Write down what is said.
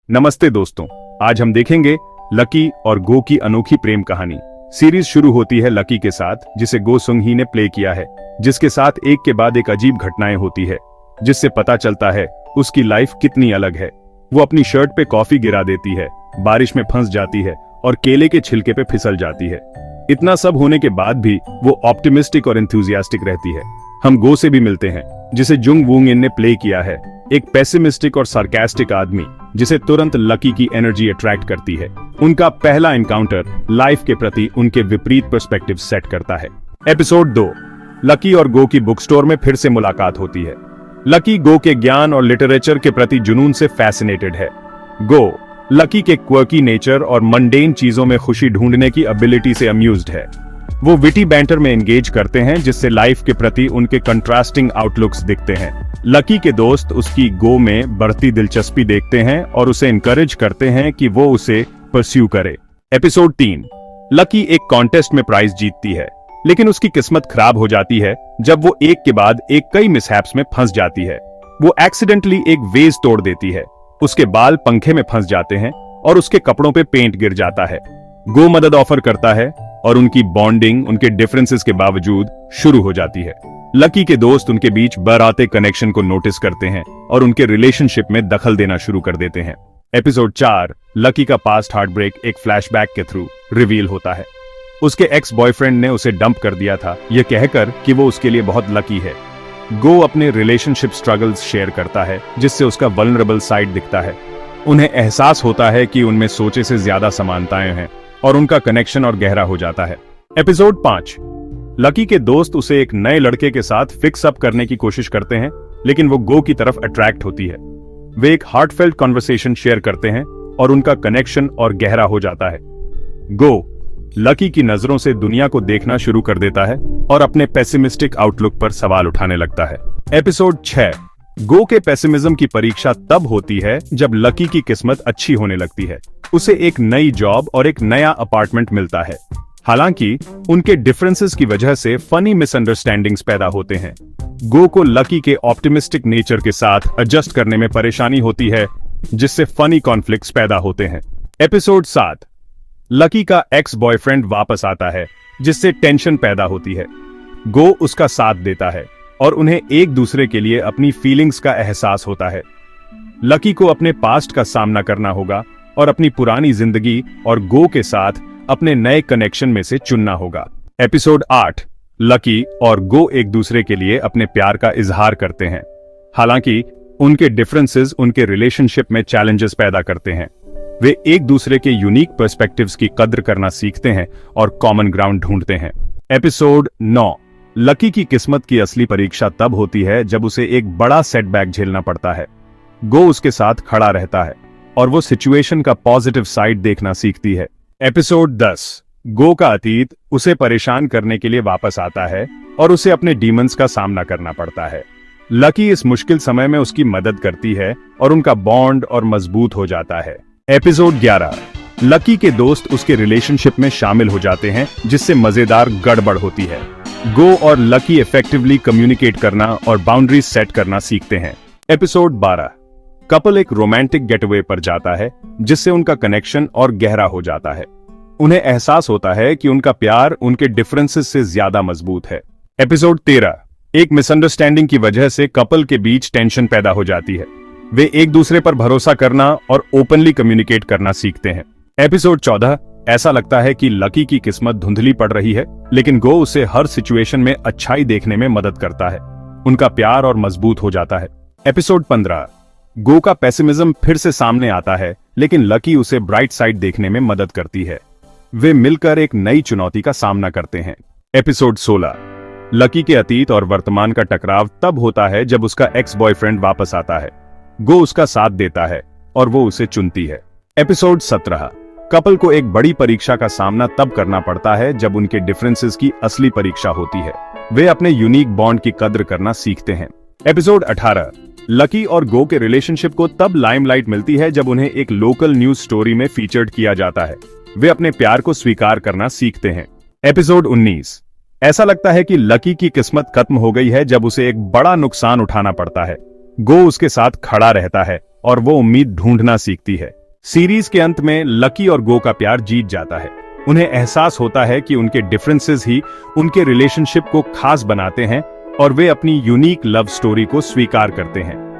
नमस्ते दोस्तों, आज हम देखेंगे लकी और गो की अनोखी प्रेम कहानी। सीरीज शुरू होती है लकी के साथ, जिसे गो सुंग ही ने प्ले किया है, जिसके साथ एक के बाद एक अजीब घटनाएं होती है, जिससे पता चलता है उसकी लाइफ कितनी अलग है। वो अपनी शर्ट पे कॉफी गिरा देती है, बारिश में फंस जाती है और केले के छिलके पे फिसल जाती है। इतना सब होने के बाद भी वो ऑप्टिमिस्टिक और एंथुसियास्टिक रहती है। हम गो से भी मिलते हैं, जिसे जुंग वूंग इन ने प्ले किया है, एक पेसिमिस्टिक और सार्कास्टिक आदमी जिसे तुरंत लकी की एनर्जी अट्रैक्ट करती है। उनका पहला एनकाउंटर लाइफ के प्रति उनके विपरीत पर्सपेक्टिव सेट करता है। एपिसोड 2, लकी और गो की बुक स्टोर में फिर से मुलाकात होती है। लकी गो के ज्ञान और लिटरेचर के प्रति जुनून से फैसिनेटेड है। गो लकी के क्वर्की नेचर और मंडेन चीजों में खुशी ढूंढने की एबिलिटी से अम्यूज्ड है। वो विटी बैंटर में एंगेज करते हैं, जिससे लाइफ के प्रति उनके कंट्रास्टिंग आउटलुक्स दिखते हैं। लकी के दोस्त उसकी गो में बढ़ती दिलचस्पी देखते हैं और उसे इनकरेज करते हैं कि वो उसे परस्यू करे। एपिसोड 3, लकी एक कॉन्टेस्ट में प्राइज जीतती है, लेकिन उसकी किस्मत खराब हो जाती है जब वो एक के बाद एक कई मिसहैप्स में फंस जाती है। वो एक्सीडेंटली एक वेज तोड़ देती है, उसके बाल पंखे में फंस जाते हैं और उसके कपड़ों पे पेंट गिर जाता है। गो मदद ऑफर करता है और उनकी बॉन्डिंग उनके डिफरेंसेस के बावजूद शुरू हो जाती है। लकी के दोस्त उनके बीच बराते कनेक्शन को नोटिस करते हैं और उनके रिलेशनशिप में दखल देना शुरू कर देते हैं। एपिसोड 4, लकी का पास्ट हार्ट ब्रेक एक फ्लैशबैक के थ्रू रिवील होता है। उसके एक्स बॉयफ्रेंड ने उसे डंप कर दिया था, यह कहकर कि वो उसके लिए बहुत लकी है। गो अपने रिलेशनशिप स्ट्रगल्स शेयर करता है, जिससे उसका वल्नरेबल साइड दिखता है। उन्हें एहसास होता है कि उनमें सोचे से ज्यादा समानताएं हैं और उनका कनेक्शन और गहरा हो जाता है। एपिसोड 5, लकी के दोस्त उसे एक नए लड़के के साथ फिक्स अप करने की कोशिश करते हैं, लेकिन वो गो की तरफ अट्रैक्ट होती है। वे एक हार्टफेल्ट कॉन्वर्सेशन शेयर करते हैं और उनका कनेक्शन और गहरा हो जाता है। गो लकी की नजरों से दुनिया को देखना शुरू कर देता है और अपने पेसिमिस्टिक आउटलुक पर सवाल उठाने लगता है। एपिसोड 6, गो के पेसिमिज्म की परीक्षा तब होती है जब लकी की किस्मत अच्छी होने लगती है। उसे एक नई जॉब और एक नया अपार्टमेंट मिलता है। हालांकि उनके डिफरेंसेस की वजह से फनी मिसअंडरस्टैंडिंग्स पैदा होते हैं। गो को लकी के ऑप्टिमिस्टिक नेचर के साथ एडजस्ट करने में परेशानी होती है, जिससे फनी कॉन्फ्लिक्ट्स पैदा होते हैं। एपिसोड 7, लकी का एक्स बॉयफ्रेंड वापस आता है, जिससे टेंशन पैदा होती है। गो उसका साथ देता है और उन्हें एक दूसरे के लिए अपनी फीलिंग्स का एहसास होता है। लकी को अपने पास्ट का सामना करना होगा और अपनी पुरानी जिंदगी और गो के साथ अपने नए कनेक्शन में से चुनना होगा। एपिसोड 8, लकी और गो एक दूसरे के लिए अपने प्यार का इजहार करते हैं। हालांकि उनके डिफरेंसेस उनके रिलेशनशिप में चैलेंजेस पैदा करते हैं। वे एक दूसरे के यूनिक पर्सपेक्टिव्स की कद्र करना सीखते हैं और कॉमन ग्राउंड ढूंढते हैं। एपिसोड 9, लकी की किस्मत की असली परीक्षा तब होती है जब उसे एक बड़ा सेटबैक झेलना पड़ता है। गो उसके साथ खड़ा रहता है और वो सिचुएशन का पॉजिटिव साइड देखना सीखती है। एपिसोड 10, गो का अतीत उसे परेशान करने के लिए वापस आता है और उसे अपने डीमंस का सामना करना पड़ता है। लकी इस मुश्किल समय में उसकी मदद करती है और उनका बॉन्ड और मजबूत हो जाता है। एपिसोड 11, लकी के दोस्त उसके रिलेशनशिप में शामिल हो जाते हैं, जिससे मजेदार गड़बड़ होती है। गो और लकी इफेक्टिवली कम्युनिकेट करना और बाउंड्रीज सेट करना सीखते हैं। एपिसोड 12, कपल एक रोमांटिक गेटअवे पर जाता है, जिससे उनका कनेक्शन और गहरा हो जाता है। उन्हें एहसास होता है कि उनका प्यार उनके डिफरेंसेस से ज्यादा मजबूत है। एपिसोड 13, एक मिसअंडरस्टैंडिंग की वजह से कपल के बीच टेंशन पैदा हो जाती है। वे एक दूसरे पर भरोसा करना और ओपनली कम्युनिकेट करना सीखते हैं। एपिसोड 14, ऐसा लगता है कि लकी की किस्मत धुंधली पड़ रही है, लेकिन गो उसे हर सिचुएशन में अच्छाई देखने में मदद करता है। उनका प्यार और मजबूत हो जाता है। एपिसोड 15, गो का पेसिमिज्म फिर से सामने आता है, लेकिन लकी उसे ब्राइट साइड देखने में मदद करती है। वे मिलकर एक नई चुनौती का सामना करते हैं। एपिसोड 16, लकी के अतीत और वर्तमान का टकराव तब होता है जब उसका एक्स बॉयफ्रेंड वापस आता है। गो उसका साथ देता है और वो उसे चुनती है। एपिसोड 17, कपल को एक बड़ी परीक्षा का सामना तब करना पड़ता है जब उनके डिफरेंसेस की असली परीक्षा होती है। वे अपने यूनिक बॉन्ड की कद्र करना सीखते हैं। एपिसोड 18, लकी और गो के रिलेशनशिप को तब लाइमलाइट मिलती है जब उन्हें एक लोकल न्यूज स्टोरी में फीचर्ड किया जाता है। वे अपने प्यार को स्वीकार करना सीखते हैं। एपिसोड 19, ऐसा लगता है कि लकी की किस्मत खत्म हो गई है जब उसे एक बड़ा नुकसान उठाना पड़ता है। गो उसके साथ खड़ा रहता है और वो उम्मीद ढूंढना सीखती है। सीरीज के अंत में लकी और गो का प्यार जीत जाता है। उन्हें एहसास होता है कि उनके डिफरेंसेस ही उनके रिलेशनशिप को खास बनाते हैं और वे अपनी यूनिक लव स्टोरी को स्वीकार करते हैं।